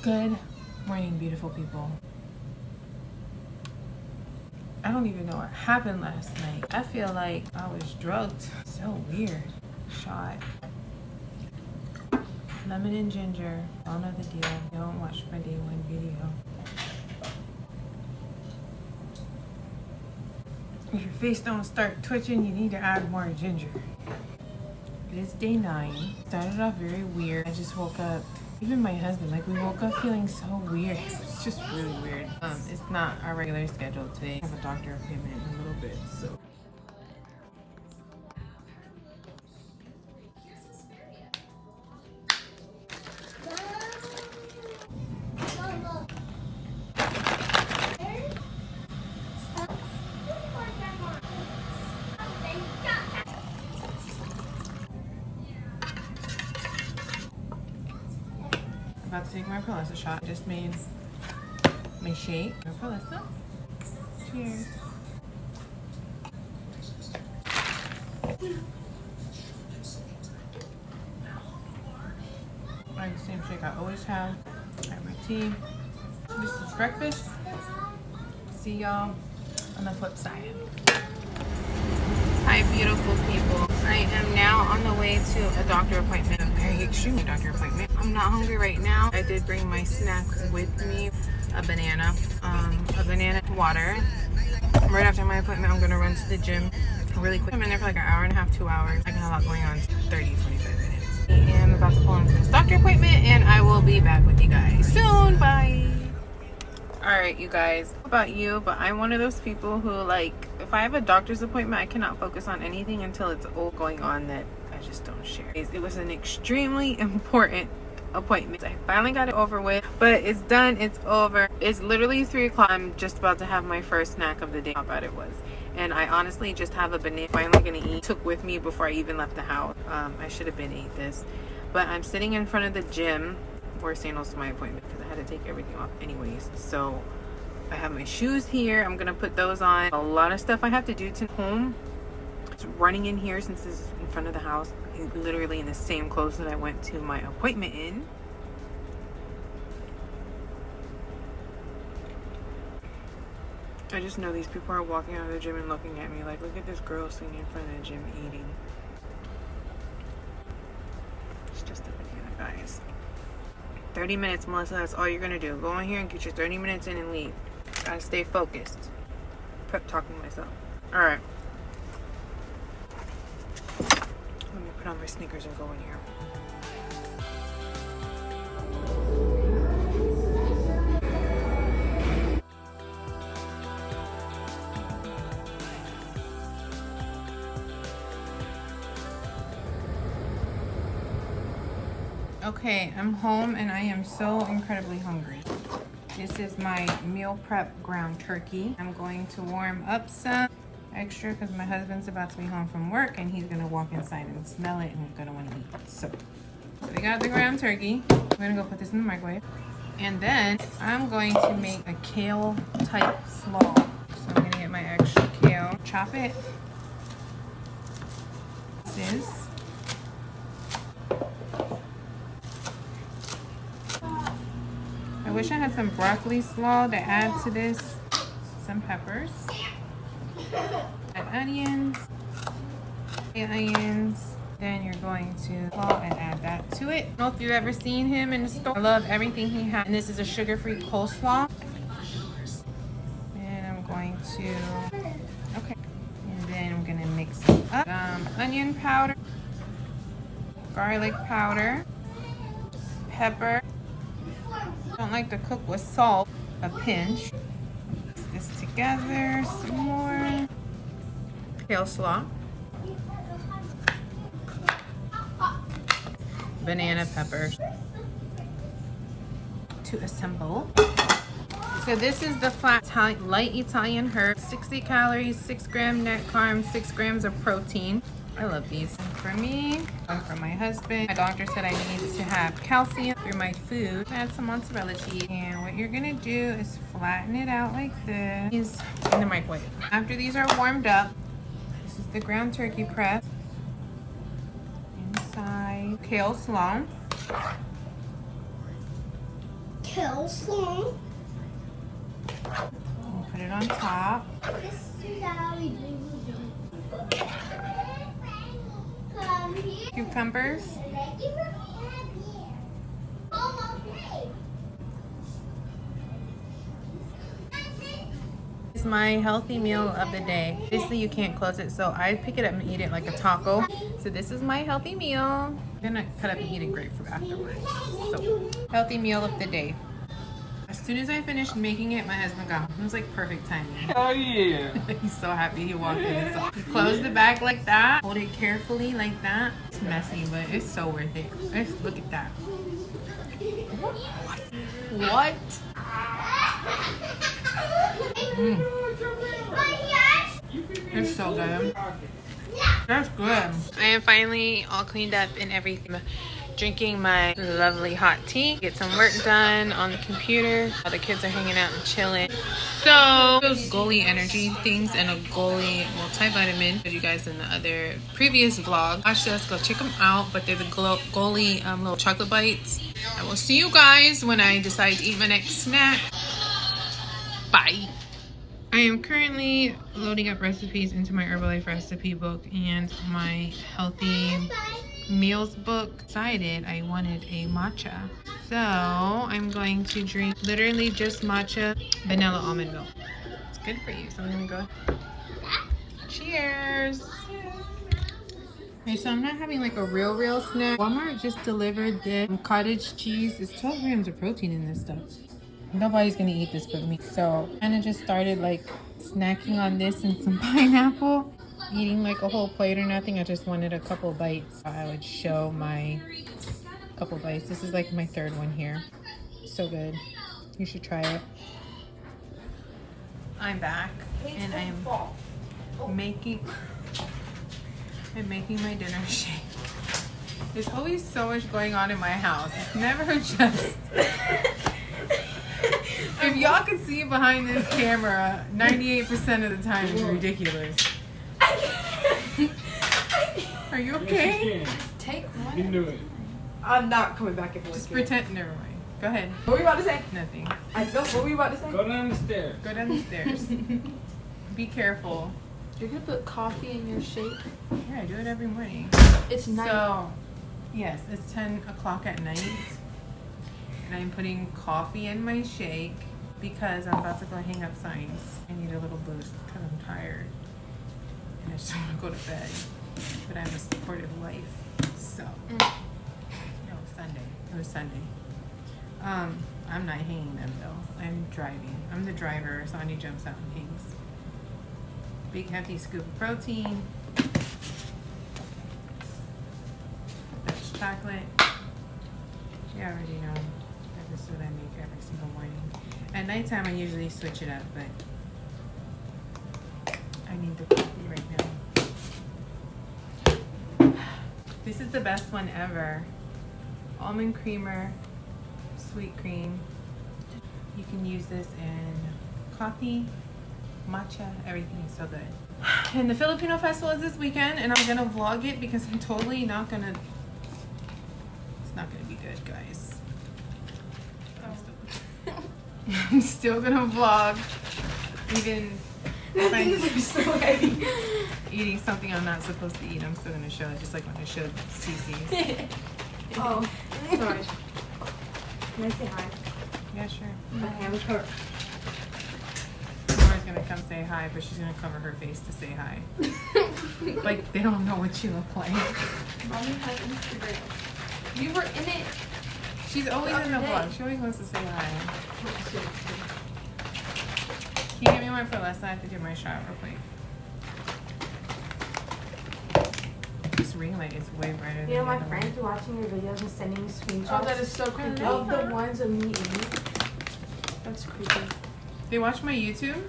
Good morning, beautiful people. I don't even know what happened last night. I feel like I was drugged. So weird. Shot. Lemon and ginger. Y'all know the deal. Don't watch my day one video. If your face don't start twitching, you need to add more ginger. It is day 9. Started off very weird. I just woke up. Even my husband, like, we woke up feeling so weird. It's just really weird. It's not our regular schedule today. I have a doctor appointment in a little bit, so. About to take my MELISA shot. Just made my shake. MELISA. Cheers. I have the same shake I always have. I have my tea. This is breakfast. See y'all on the flip side. Hi, beautiful people. I am now on the way to a doctor appointment. A very extremely doctor appointment. I'm not hungry right now. I did bring my snack with me. A banana water. Right after my appointment, I'm gonna run to the gym really quick. I'm in there for like an hour and a half, 2 hours. I got a lot going on, 30, 45 minutes. I am about to pull into this doctor appointment and I will be back with you guys soon. Bye. Alright, you guys, how about you? But I'm one of those people who, like, if I have a doctor's appointment, I cannot focus on anything until it's all going on that I just don't share. It was an extremely important appointment. I finally got it over with, but it's done. It's over. It's literally 3 o'clock. I'm just about to have my first snack of the day. How bad it was. And I honestly just have a banana. Finally gonna eat. Took with me before I even left the house. I should have been ate this. But I'm sitting in front of the gym. Wear sandals to my appointment because I had to take everything off anyways. So I have my shoes here. I'm gonna put those on. A lot of stuff I have to do to home. It's running in here since this is in front of the house. Literally in the same clothes that I went to my appointment in. I just know these people are walking out of the gym and looking at me like, look at this girl sitting in front of the gym eating. It's just a banana, guys. 30 minutes, Melissa, that's all you're gonna do. Go in here and get your 30 minutes in and leave. Gotta stay focused. Prep talking to myself. Alright. Let me put on my sneakers and go in here. Okay, I'm home and I am so incredibly hungry. This is my meal prep ground turkey. I'm going to warm up some extra because my husband's about to be home from work and he's gonna walk inside and smell it and he's gonna want to eat. So we got the ground turkey. We're gonna go put this in the microwave. And then I'm going to make a kale type slaw. So I'm gonna get my extra kale, chop it. This is. I wish I had some broccoli slaw to add to this. Some peppers. Add onions. Then you're going to slaw and add that to it. I don't know if you've ever seen him in the store. I love everything he has. And this is a sugar-free coleslaw. And I'm going to, okay. And then I'm gonna mix it up. Onion powder, garlic powder, pepper. Don't like to cook with salt, a pinch. Mix this together some more. Kale slaw. Banana peppers to assemble. So this is the flat light Italian herb. 60 calories, 6 gram net carbs, 6 grams of protein. I love these. And for me, and for my husband, my doctor said I need to have calcium through my food. Add some mozzarella cheese. And what you're gonna do is flatten it out like this in the microwave. After these are warmed up, this is the ground turkey press. Inside kale slaw. Coleslaw. Put it on top. This is how we do it. Cucumbers. It's my healthy meal of the day. Obviously you can't close it, so I pick it up and eat it like a taco. So this is my healthy meal. I'm gonna cut up and eat a grapefruit afterwards. So healthy meal of the day. As soon as I finished making it, my husband got home. It was like perfect timing. Oh yeah. He's so happy he walked in. So close the bag like that. Hold it carefully like that. It's messy, but it's so worth it. Just look at that. What? It's so good. That's good. I am finally all cleaned up and everything. Drinking my lovely hot tea. Get some work done on the computer. All the kids are hanging out and chilling. So those goalie energy things and a goalie multivitamin that you guys in the other previous vlog. Watch those, go check them out. But they're the goalie little chocolate bites. I will see you guys when I decide to eat my next snack. Bye. I am currently loading up recipes into my Herbalife recipe book and my healthy meals book. Decided I wanted a matcha, so I'm going to drink literally just matcha vanilla almond milk. It's good for you, so I'm gonna go. Cheers. Okay, so I'm not having like a real snack. Walmart just delivered the cottage cheese. It's 12 grams of protein in this stuff. Nobody's gonna eat this but me, so I kind of just started like snacking on this and some pineapple. Eating like a whole plate or nothing. I just wanted a couple bites. I would show my couple bites. This is like my third one here. So good. You should try it. I'm back and I'm making my dinner shake. There's always so much going on in my house. It's never just if y'all could see behind this camera, 98% of the time it's ridiculous. Are you okay? Take one. You knew it. I'm not coming back if Just pretend. Never mind. Go ahead. What were you about to say? Nothing. What were you about to say? Go down the stairs. Go down the stairs. Be careful. You're gonna put coffee in your shake? Yeah, I do it every morning. It's night. So, yes, it's 10 o'clock at night. And I'm putting coffee in my shake because I'm about to go hang up signs. I need a little boost because I'm tired. And I just want to go to bed. But I have a supportive life. So, no, Sunday. It was Sunday. I'm not hanging them though. I'm driving. I'm the driver. Sonia jumps out and hangs. Big hefty scoop of protein. That's chocolate. You already know. This is what I make every single morning. At nighttime, I usually switch it up, but I need the coffee right now. This is the best one ever. Almond creamer, sweet cream. You can use this in coffee, matcha, everything is so good. And the Filipino festival is this weekend, and I'm gonna vlog it because I'm totally not gonna, it's not gonna be good, guys. I'm still gonna vlog, even if I'm so heavy. eating something I'm not supposed to eat. I'm still gonna show it, just like when I showed Cece's. Oh, sorry. Can I say hi? Yeah, sure. My hands hurt. Laura's gonna come say hi, but she's gonna cover her face to say hi. Like they don't know what you look like. Mommy has Instagram. You were in it. She's always in the day. vlog. She always wants to say hi. Can you get me one for less? I have to do my shot real quick. This ring light is way brighter than You know, the my other friends are watching your videos and sending me screenshots. Oh, that is so creepy. of the ones of me eating. That's creepy. one. They watch my YouTube?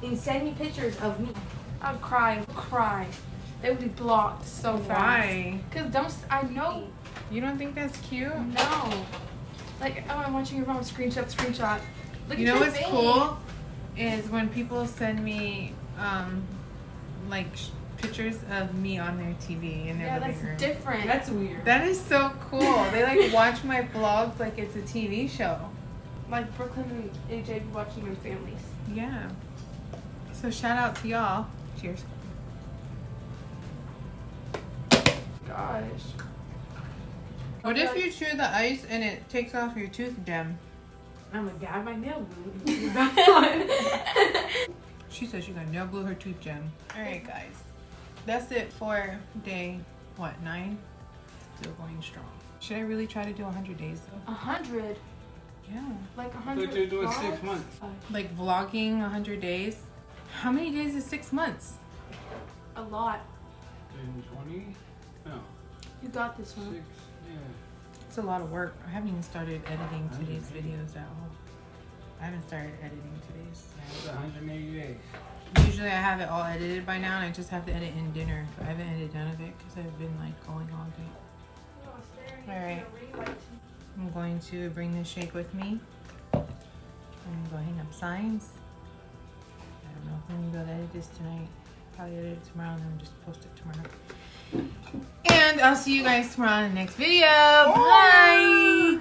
And send me pictures of me. I'd cry. They would be blocked so fast. Why? Cause I know. You don't think that's cute? No. Like, oh, I'm watching your mom screenshot. Look You at know your what's face. cool? Is when people send me like pictures of me on their TV in their Yeah, living that's room. different. That's weird. That is so cool. They like watch my vlogs like it's a TV show. Like Brooklyn and AJ be watching in families. Yeah. So shout out to y'all. Cheers. Gosh. What if you chew the ice and it takes off your tooth gem? I'm gonna grab my nail glue and put it back on. She said she got nail glue her tooth gem. Alright guys. That's it for day, what, 9? Still going strong. Should I really try to do 100 days though? 100? Yeah. Like I 100? thought you were doing vlogs? 6 months. Like vlogging 100 days? How many days is 6 months? A lot. 20? No, You got this one. 6. Yeah. It's a lot of work. I haven't even started editing today's videos at all. I haven't started editing today's. It's 180 days. Usually I have it all edited by now and I just have to edit in dinner. But I haven't edited none of it because I've been like going all day. Alright. I'm going to bring this shake with me. I'm going to go hang up signs. I don't know if I'm going to be able to edit this tonight. Probably edit it tomorrow and then just post it tomorrow. And I'll see you guys tomorrow in the next video. Bye!